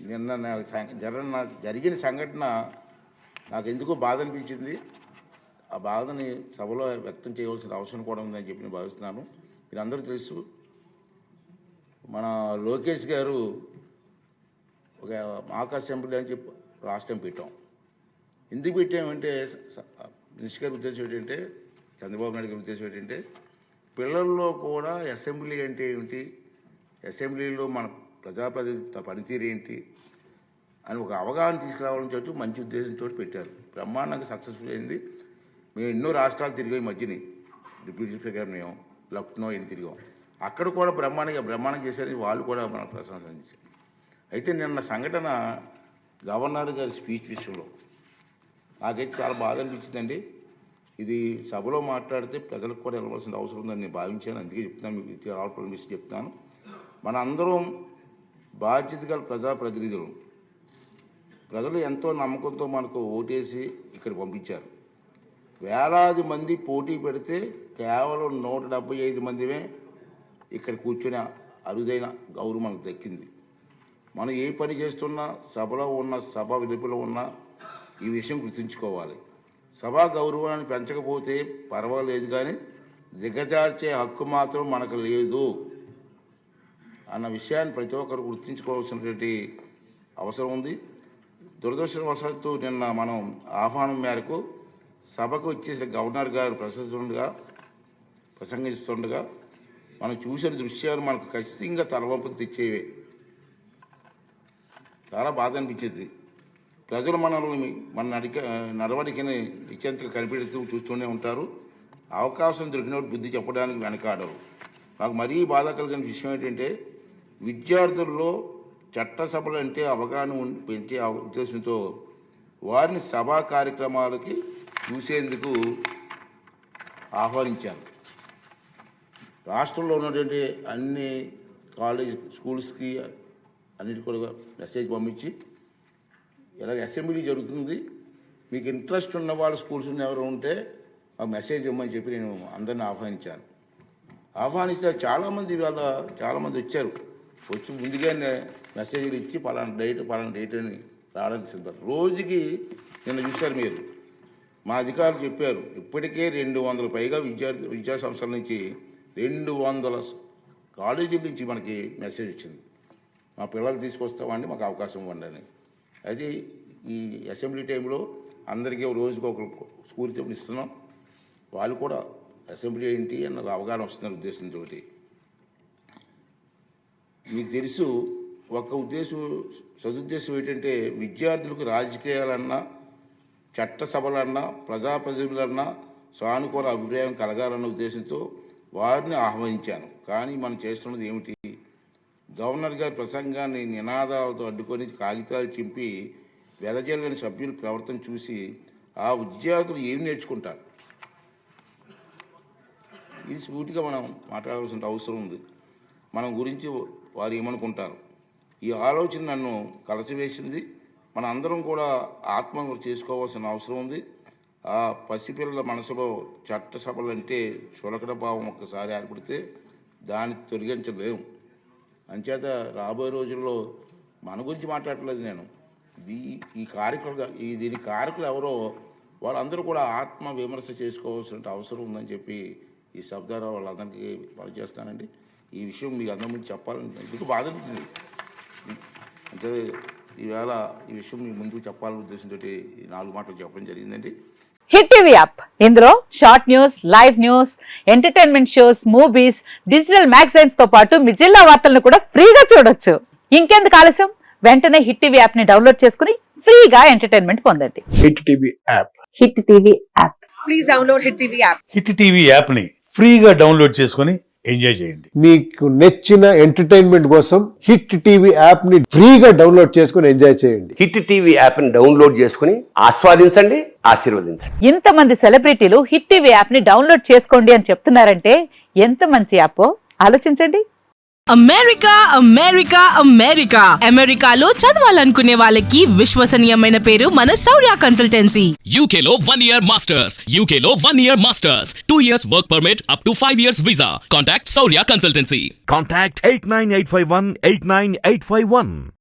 నిన్న జరిగిన సంఘటన నాకు ఎందుకో బాధ అనిపించింది. ఆ బాధని సభలో వ్యక్తం చేయవలసిన అవసరం కూడా ఉందని చెప్పి నేను భావిస్తున్నాను. మీరందరూ తెలుసు, మన లోకేష్ గారు ఒక మాక్ అసెంబ్లీ అని చెప్పి లాస్ట్ టైం పెట్టాం. ఎందుకు పెట్టామంటే మినిస్టర్ గారి ఉద్దేశం ఏంటంటే, చంద్రబాబు నాయుడు గారి ఉద్దేశం ఏంటంటే, పిల్లల్లో కూడా అసెంబ్లీ అంటే ఏమిటి, అసెంబ్లీలో మన ప్రజాప్రతినిధి పనితీరు ఏంటి అని ఒక అవగాహన తీసుకురావాలని చెప్పి మంచి ఉద్దేశంతో పెట్టారు. బ్రహ్మాండంగా సక్సెస్ఫుల్ అయింది. మేము ఎన్నో రాష్ట్రాలు తిరిగాం. ఈ మధ్యని డిప్యూటీ స్పీకర్ గారు మేము లక్నో ఎన్ని తిరిగాం. అక్కడ కూడా బ్రహ్మాండం చేశారని వాళ్ళు కూడా మన ప్రశంసించారు. అయితే నిన్న సంఘటన గవర్నర్ గారి స్పీచ్ విషయంలో నాకైతే చాలా బాధ అనిపించిందండి. ఇది సభలో మాట్లాడితే ప్రజలకు కూడా వెళ్ళవలసిన అవసరం ఉందని నేను భావించాను. అందుకే చెప్తున్నాను, మీకు ఆల్పల్ మిస్ చెప్తాను. మన అందరం బాధ్యత గల ప్రజాప్రతినిధులు. ప్రజలు ఎంతో నమ్మకంతో మనకు ఓటేసి ఇక్కడ పంపించారు. వేలాది మంది పోటీ పెడితే కేవలం 175 మందిమే ఇక్కడ కూర్చుని అరుదైన గౌరవం మనకు దక్కింది. మనం ఏ పని చేస్తున్నా, సభలో ఉన్న సభ వెలుపల ఉన్న ఈ విషయం గుర్తుంచుకోవాలి. సభా గౌరవాన్ని పెంచకపోతే పర్వాలేదు, కానీ దిగజార్చే హక్కు మాత్రం మనకు లేదు అన్న విషయాన్ని ప్రతి ఒక్కరు గుర్తుంచుకోవాల్సినటువంటి అవసరం ఉంది. దురదృష్టవశాత్తు నిన్న మనం ఆహ్వానం మేరకు సభకు వచ్చేసిన గవర్నర్ గారు ప్రసంగిస్తుండగా మనం చూసిన దృశ్యాలు మనకు ఖచ్చితంగా తలవంపులు తెచ్చేవే. చాలా బాధ అనిపించింది. ప్రజలు మన నడవడికని నిశ్చంతగా కనిపెడుతూ చూస్తూనే ఉంటారు. అవకాశం దొరికినప్పుడు బుద్ధి చెప్పడానికి వెనకాడరు. నాకు మరీ బాధ కలిగిన విషయం ఏంటంటే, విద్యార్థుల్లో చట్టసభలు అంటే అవగాహన పెంచే ఉద్దేశంతో వారిని సభా కార్యక్రమాలకి చూసేందుకు ఆహ్వానించాను. రాష్ట్రంలో ఉన్నటువంటి అన్ని స్కూల్స్కి అన్నిటి కూడా మెసేజ్ పంపించి, ఇలాగ అసెంబ్లీ జరుగుతుంది, మీకు ఇంట్రెస్ట్ ఉన్న వాళ్ళ స్కూల్స్ ఎవరు ఉంటే ఆ మెసేజ్ ఇవ్వమని చెప్పి నేను అందరిని ఆహ్వానించాను. ఆహ్వానిస్తే చాలామంది వచ్చారు. వచ్చి ముందుగానే మెసేజ్లు ఇచ్చి పలానా డేట్ అని రావడానికి సిద్ధపడతారు. రోజుకి నిన్న చూశారు మీరు, మా అధికారులు చెప్పారు, ఇప్పటికే 200 పైగా విద్యా సంస్థల నుంచి 200 కాలేజీల నుంచి మనకి మెసేజ్ వచ్చింది. మా పిల్లలు తీసుకొస్తామండి, మాకు అవకాశం ఇవ్వండి అని. అది ఈ అసెంబ్లీ టైంలో అందరికీ రోజుకు ఒక స్కూల్ చెప్పి ఇస్తున్నాం. వాళ్ళు కూడా అసెంబ్లీ ఏంటి అన్న అవగాహన వస్తున్న ఉద్దేశంతో. మీకు తెలుసు, ఒక సదుద్దేశం ఏంటంటే, విద్యార్థులకు రాజకీయాలన్నా, చట్టసభలన్నా, ప్రజాప్రతినిధులన్నా సానుకూల అభిప్రాయం కలగాలన్న ఉద్దేశంతో వారిని ఆహ్వానించాను. కానీ మనం చేస్తున్నది ఏమిటి? గవర్నర్ గారి ప్రసంగాన్ని నినాదాలతో అడ్డుకొని కాగితాలు చింపి వెదజల్లని సభ్యుల ప్రవర్తన చూసి ఆ విద్యార్థులు ఏం నేర్చుకుంటారు? ఇది సూటిగా మనం మాట్లాడాల్సిన అవసరం ఉంది. మనం గురించి వారు ఏమనుకుంటారు? ఈ ఆలోచన నన్ను కలచివేసింది. మన అందరం కూడా ఆత్మహత్య చేసుకోవాల్సిన అవసరం ఉంది. ఆ పసిపిల్లల మనసులో చట్టసభలు అంటే చులకన భావం ఒక్కసారి ఏర్పడితే దాన్ని తొలగించలేము. అంచేత రాబోయే రోజుల్లో మన గురించి మాట్లాడట్లేదు నేను. దీని కారకులు ఎవరో వాళ్ళందరూ కూడా ఆత్మ విమర్శ చేసుకోవాల్సిన అవసరం ఉందని చెప్పి ఈ సభ ద్వారా వాళ్ళందరికీ పనిచేస్తానండి. ఈ విషయం మీకు అందరి ముందు చెప్పాలని ఎందుకు బాధ అనిపించింది. అంటే ఈవేళ ఈ విషయం మీ ముందుకు చెప్పాలనే ఉద్దేశంతో ఈ 4 మాటలు చెప్పడం జరిగిందండి. హిట్ టీవీ యాప్, ఇందులో short news, live news, entertainment shows, movies, digital magazines తో పాటు మీ జిల్లా వార్తలను కూడా ఫ్రీగా చూడొచ్చు. ఇంకెందుకు ఆలస్యం? వెంటనే హిట్ టీవీ యాప్ ని డౌన్లోడ్ చేసుకుని ఫ్రీగా ఎంటర్టైన్మెంట్ పొందండి. Hit TV app. Hit TV app. Please download hit TV app. Hit TV app ని ఫ్రీగా డౌన్లోడ్ చేసుకుని ఎంజాయ్ చేయండి. మీకు నచ్చిన ఎంటర్టైన్మెంట్ కోసం హిట్ టీవీ యాప్ ని ఫ్రీగా డౌన్లోడ్ చేసుకుని ఎంజాయ్ చేయండి. హిట్ టీవీ యాప్ ని డౌన్లోడ్ చేసుకుని ఆస్వాదించండి, ఆశీర్వదించండి. ఇంతమంది సెలబ్రిటీలు హిట్ టీవీ యాప్ ని డౌన్లోడ్ చేసుకోండి అని చెప్తున్నారంటే ఎంత మంచి యాప్ ఆలోచించండి. అమెరికాలో చదవాలనుకునే వాళ్ళకి విశ్వసనీయమైన పేరు మన శౌర్య కన్సల్టెన్సీ. UK లో 1 year masters. UK లో 1 year masters. 2 years work permit up to 5 years visa. Contact Saurya Consultancy. Contact 89851 89851.